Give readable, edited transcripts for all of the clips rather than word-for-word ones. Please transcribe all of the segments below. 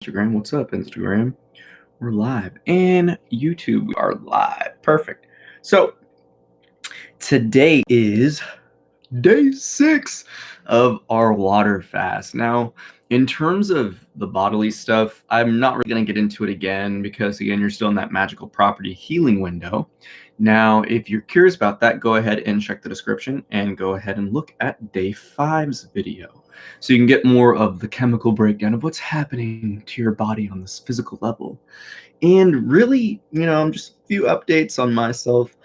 Instagram. What's up, Instagram? We're live. And YouTube, we are live. Perfect. So today is day 6 of our water fast. Now, in terms of the bodily stuff, I'm not really going to get into it again because, again, you're still in that magical property healing window. Now, if you're curious about that, go ahead and check the description and go ahead and look at day 5's video. So you can get more of the chemical breakdown of what's happening to your body on this physical level. And really, just a few updates on myself.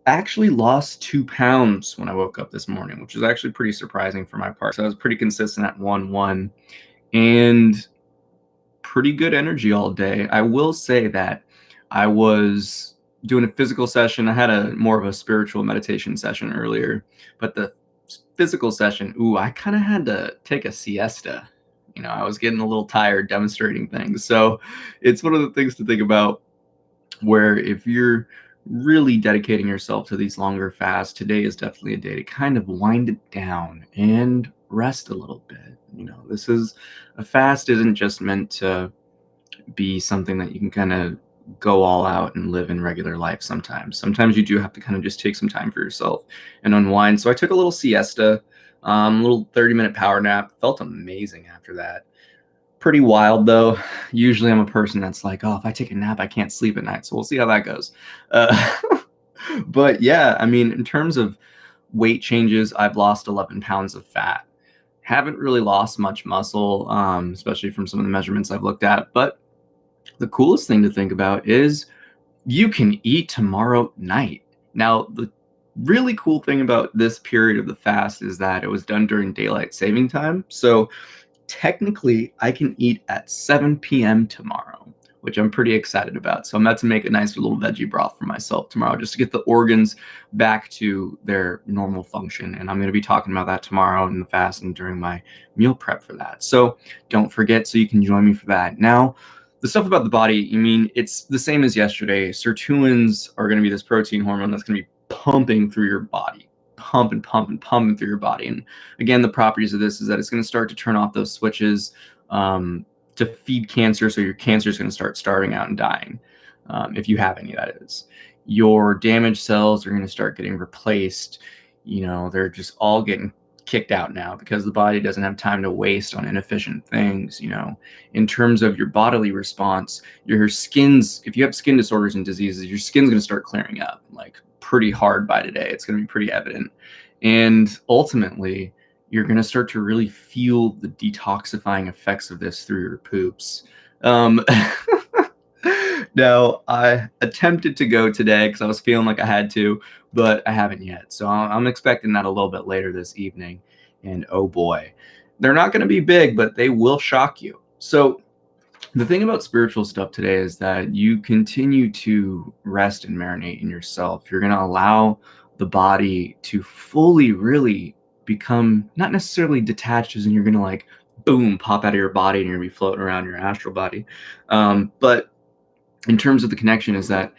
I actually lost 2 pounds when I woke up this morning, which is actually pretty surprising for my part. So I was pretty consistent at 1-1 and pretty good energy all day. I will say that I was doing a physical session. I had a more of a spiritual meditation session earlier, but the physical session, I kind of had to take a siesta. I was getting a little tired demonstrating things. So it's one of the things to think about where if you're really dedicating yourself to these longer fasts, today is definitely a day to kind of wind it down and rest a little bit. This is a fast isn't just meant to be something that you can kind of go all out and live in regular life sometimes. Sometimes you do have to kind of just take some time for yourself and unwind. So I took a little siesta, a little 30-minute power nap. Felt amazing after that. Pretty wild though. Usually I'm a person that's like, oh, if I take a nap, I can't sleep at night. So we'll see how that goes. But yeah, I mean, in terms of weight changes, I've lost 11 pounds of fat. Haven't really lost much muscle, especially from some of the measurements I've looked at. But the coolest thing to think about is you can eat tomorrow night. Now, the really cool thing about this period of the fast is that it was done during daylight saving time. So technically, I can eat at 7 p.m. tomorrow, which I'm pretty excited about. So I'm about to make a nice little veggie broth for myself tomorrow just to get the organs back to their normal function. And I'm going to be talking about that tomorrow in the fast and during my meal prep for that. So don't forget, so you can join me for that. Now, the stuff about the body, it's the same as yesterday. Sirtuins are going to be this protein hormone that's going to be pumping through your body. Pumping through your body. And again, the properties of this is that it's going to start to turn off those switches to feed cancer. So your cancer is going to start starving out and dying, if you have any, that is. Your damaged cells are going to start getting replaced. They're just all getting kicked out now because the body doesn't have time to waste on inefficient things. In terms of your bodily response, if you have skin disorders and diseases, your skin's going to start clearing up like pretty hard by today. It's going to be pretty evident. And ultimately, you're going to start to really feel the detoxifying effects of this through your poops. Now, I attempted to go today because I was feeling like I had to, but I haven't yet. So I'm expecting that a little bit later this evening. And oh boy, they're not going to be big, but they will shock you. So the thing about spiritual stuff today is that you continue to rest and marinate in yourself. You're going to allow the body to fully really become not necessarily detached, as in you're going to like, boom, pop out of your body and you're going to be floating around your astral body. But in terms of the connection is that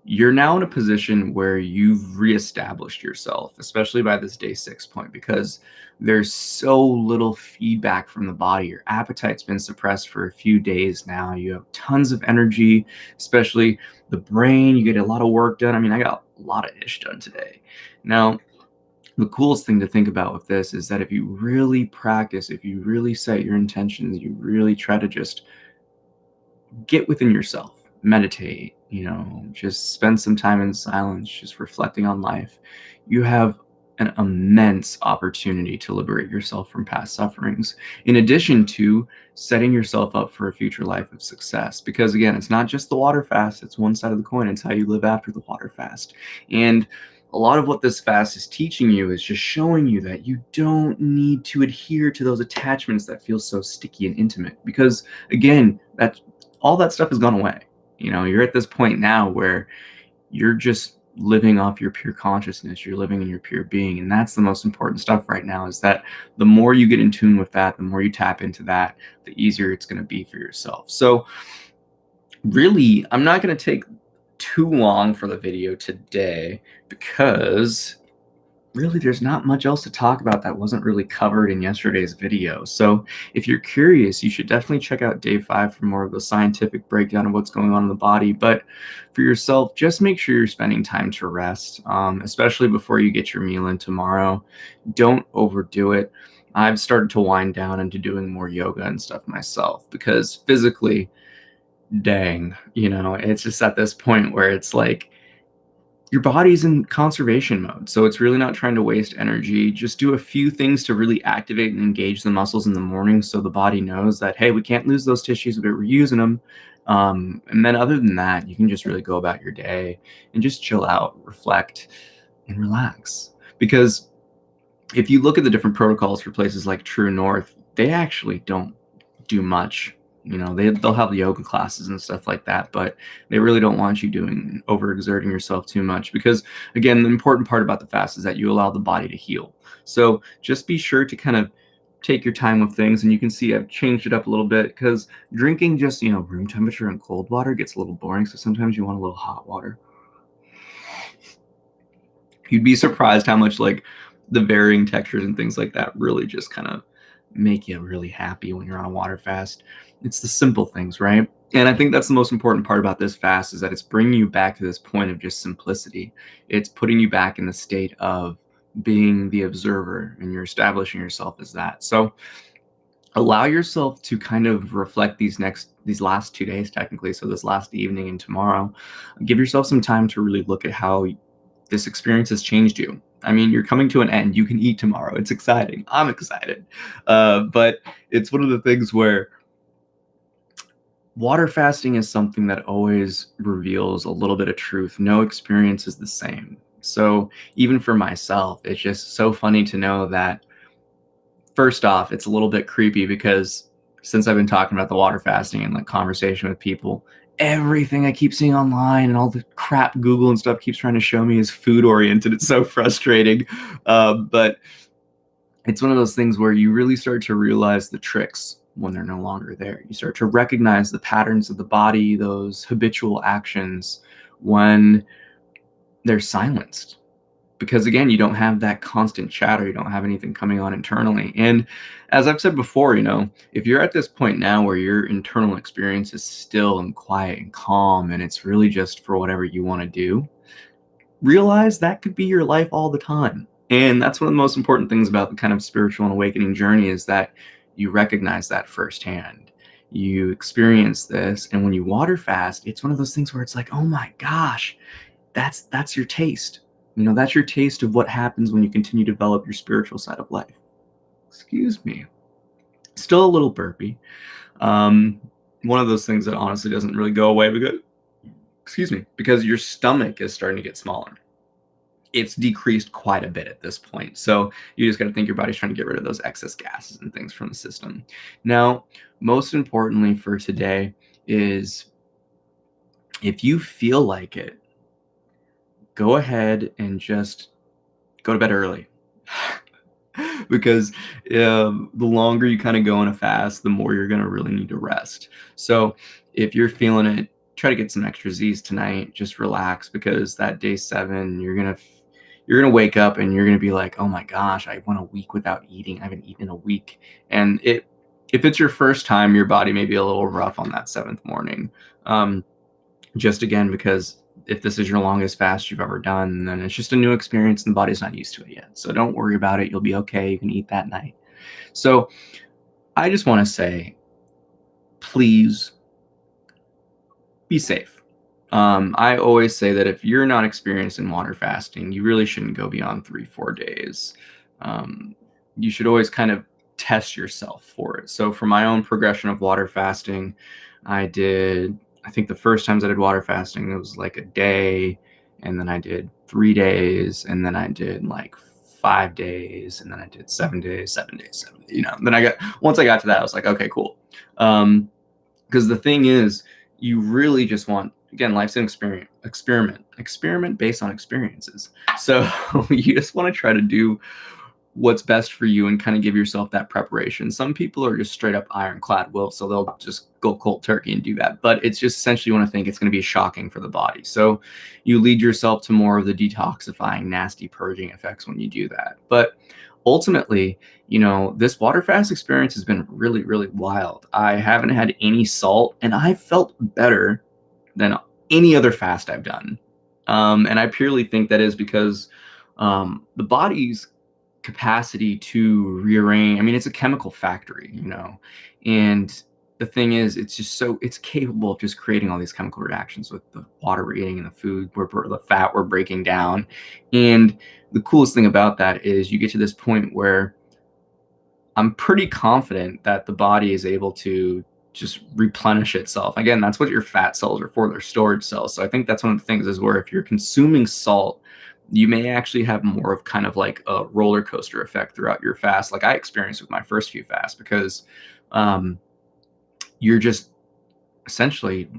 you're now in a position where you've reestablished yourself, especially by this day 6 point, because there's so little feedback from the body. Your appetite's been suppressed for a few days now. You have tons of energy, especially the brain. You get a lot of work done. I got a lot of ish done today. Now, the coolest thing to think about with this is that if you really practice, if you really set your intentions, you really try to just get within yourself, meditate, just spend some time in silence, just reflecting on life, you have an immense opportunity to liberate yourself from past sufferings, in addition to setting yourself up for a future life of success. Because again, it's not just the water fast, it's one side of the coin. It's how you live after the water fast. And a lot of what this fast is teaching you is just showing you that you don't need to adhere to those attachments that feel so sticky and intimate. Because again, all that stuff has gone away. You're at this point now where you're just living off your pure consciousness. You're living in your pure being. And that's the most important stuff right now, is that the more you get in tune with that, the more you tap into that, the easier it's going to be for yourself. So really, I'm not going to take too long for the video today because really, there's not much else to talk about that wasn't really covered in yesterday's video. So if you're curious, you should definitely check out day 5 for more of the scientific breakdown of what's going on in the body. But for yourself, just make sure you're spending time to rest, especially before you get your meal in tomorrow. Don't overdo it. I've started to wind down into doing more yoga and stuff myself because physically, dang, it's just at this point where it's like, your body's in conservation mode, so it's really not trying to waste energy. Just do a few things to really activate and engage the muscles in the morning so the body knows that, hey, we can't lose those tissues, but we're using them. And then other than that, you can just really go about your day and just chill out, reflect, and relax. Because if you look at the different protocols for places like True North, they actually don't do much. They'll have yoga classes and stuff like that, but they really don't want you doing overexerting yourself too much because, again, the important part about the fast is that you allow the body to heal. So just be sure to kind of take your time with things, and you can see I've changed it up a little bit because drinking just, room temperature and cold water gets a little boring, so sometimes you want a little hot water. You'd be surprised how much like the varying textures and things like that really just kind of make you really happy when you're on a water fast. It's the simple things, right? And I think that's the most important part about this fast is that it's bringing you back to this point of just simplicity. It's putting you back in the state of being the observer, and you're establishing yourself as that. So allow yourself to kind of reflect these last 2 days technically, so this last evening and tomorrow. Give yourself some time to really look at how this experience has changed you. I mean, you're coming to an end. You can eat tomorrow. It's exciting. I'm excited. But it's one of the things where water fasting is something that always reveals a little bit of truth. No experience is the same. So even for myself, it's just so funny to know that, first off, it's a little bit creepy because since I've been talking about the water fasting and like conversation with people, everything I keep seeing online and all the crap Google and stuff keeps trying to show me is food oriented. It's so frustrating. But it's one of those things where you really start to realize the tricks when they're no longer there. You start to recognize the patterns of the body, those habitual actions when they're silenced. Because again, you don't have that constant chatter. You don't have anything coming on internally. And as I've said before, if you're at this point now where your internal experience is still and quiet and calm, and it's really just for whatever you want to do, realize that could be your life all the time. And that's one of the most important things about the kind of spiritual and awakening journey is that you recognize that firsthand. You experience this, and when you water fast, it's one of those things where it's like, oh my gosh, that's your taste. That's your taste of what happens when you continue to develop your spiritual side of life. Excuse me. Still a little burpy. One of those things that honestly doesn't really go away because your stomach is starting to get smaller. It's decreased quite a bit at this point. So you just got to think your body's trying to get rid of those excess gases and things from the system. Now, most importantly for today is if you feel like it, go ahead and just go to bed early. Because the longer you kind of go on a fast, the more you're going to really need to rest. So if you're feeling it, try to get some extra Z's tonight. Just relax, because that day 7, you're going to wake up and you're going to be like, oh my gosh, I went a week without eating. I haven't eaten in a week. And if it's your first time, your body may be a little rough on that 7th morning. Just again, because if this is your longest fast you've ever done, then it's just a new experience and the body's not used to it yet. So don't worry about it. You'll be okay. You can eat that night. So I just want to say, please be safe. I always say that if you're not experienced in water fasting, you really shouldn't go beyond 3-4 days. You should always kind of test yourself for it. So for my own progression of water fasting, I think the first times I did water fasting, it was like a day, and then I did 3 days, and then I did like 5 days, and then I did 7 days, 7 days, 7 days, Then once I got to that, I was like, okay, cool. Because the thing is, you really just want, again, life's an experiment based on experiences. So you just want to try to do what's best for you and kind of give yourself that preparation. Some people are just straight up ironclad will, so they'll just go cold turkey and do that. But it's just essentially, you want to think it's going to be shocking for the body. So you lead yourself to more of the detoxifying, nasty purging effects when you do that. But ultimately, this water fast experience has been really, really wild. I haven't had any salt, and I felt better than any other fast I've done. And I purely think that is because the body's capacity to rearrange, I mean, it's a chemical factory, and the thing is, it's capable of just creating all these chemical reactions with the water we're eating and the food, the fat we're breaking down. And the coolest thing about that is you get to this point where I'm pretty confident that the body is able to just replenish itself. Again, that's what your fat cells are for, they're storage cells. So I think that's one of the things is where if you're consuming salt, you may actually have more of kind of like a roller coaster effect throughout your fast, like I experienced with my first few fasts, because you're just essentially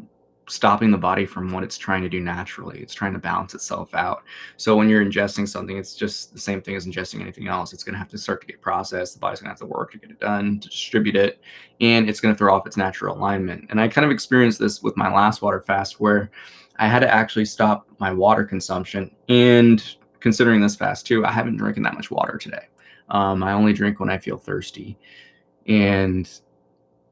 stopping the body from what it's trying to do naturally. It's trying to balance itself out. So when you're ingesting something, it's just the same thing as ingesting anything else. It's going to have to start to get processed. The body's going to have to work to get it done, to distribute it, and it's going to throw off its natural alignment. And I kind of experienced this with my last water fast where I had to actually stop my water consumption. And considering this fast too, I haven't drinking that much water today. I only drink when I feel thirsty. And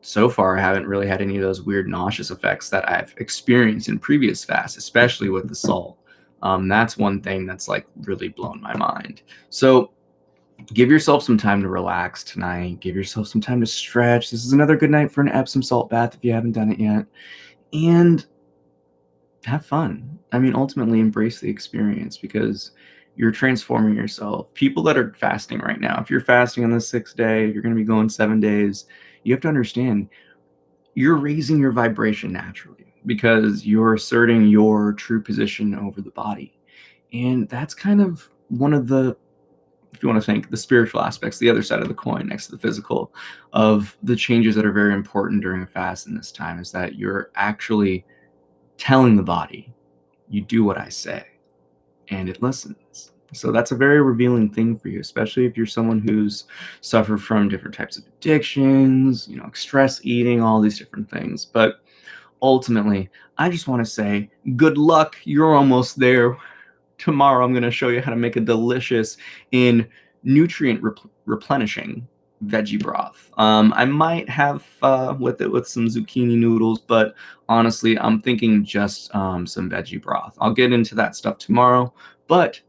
so far, I haven't really had any of those weird nauseous effects that I've experienced in previous fasts, especially with the salt. That's one thing that's like really blown my mind. So give yourself some time to relax tonight. Give yourself some time to stretch. This is another good night for an Epsom salt bath if you haven't done it yet. And have fun. I mean, ultimately embrace the experience because you're transforming yourself. People that are fasting right now, if you're fasting on the 6th day, you're going to be going 7 days, you have to understand you're raising your vibration naturally because you're asserting your true position over the body. And that's kind of one of the, if you want to think, the spiritual aspects, the other side of the coin next to the physical, of the changes that are very important during a fast in this time is that you're actually telling the body, you do what I say, and it listens. So that's a very revealing thing for you, especially if you're someone who's suffered from different types of addictions, stress eating, all these different things. But ultimately, I just want to say good luck. You're almost there. Tomorrow, I'm going to show you how to make a delicious and nutrient replenishing veggie broth. I might have with some zucchini noodles, but honestly, I'm thinking just some veggie broth. I'll get into that stuff tomorrow, but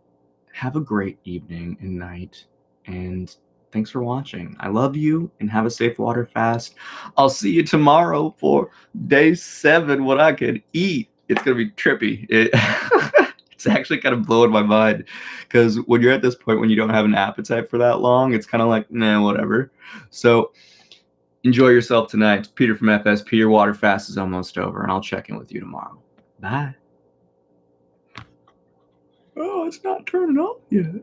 have a great evening and night, and thanks for watching. I love you, and have a safe water fast. I'll see you tomorrow for day 7, what I could eat. It's going to be trippy. It's actually kind of blowing my mind because when you're at this point when you don't have an appetite for that long, it's kind of like, nah, whatever. So enjoy yourself tonight. It's Peter from FSP. Your water fast is almost over, and I'll check in with you tomorrow. Bye. Oh, it's not turning off yet.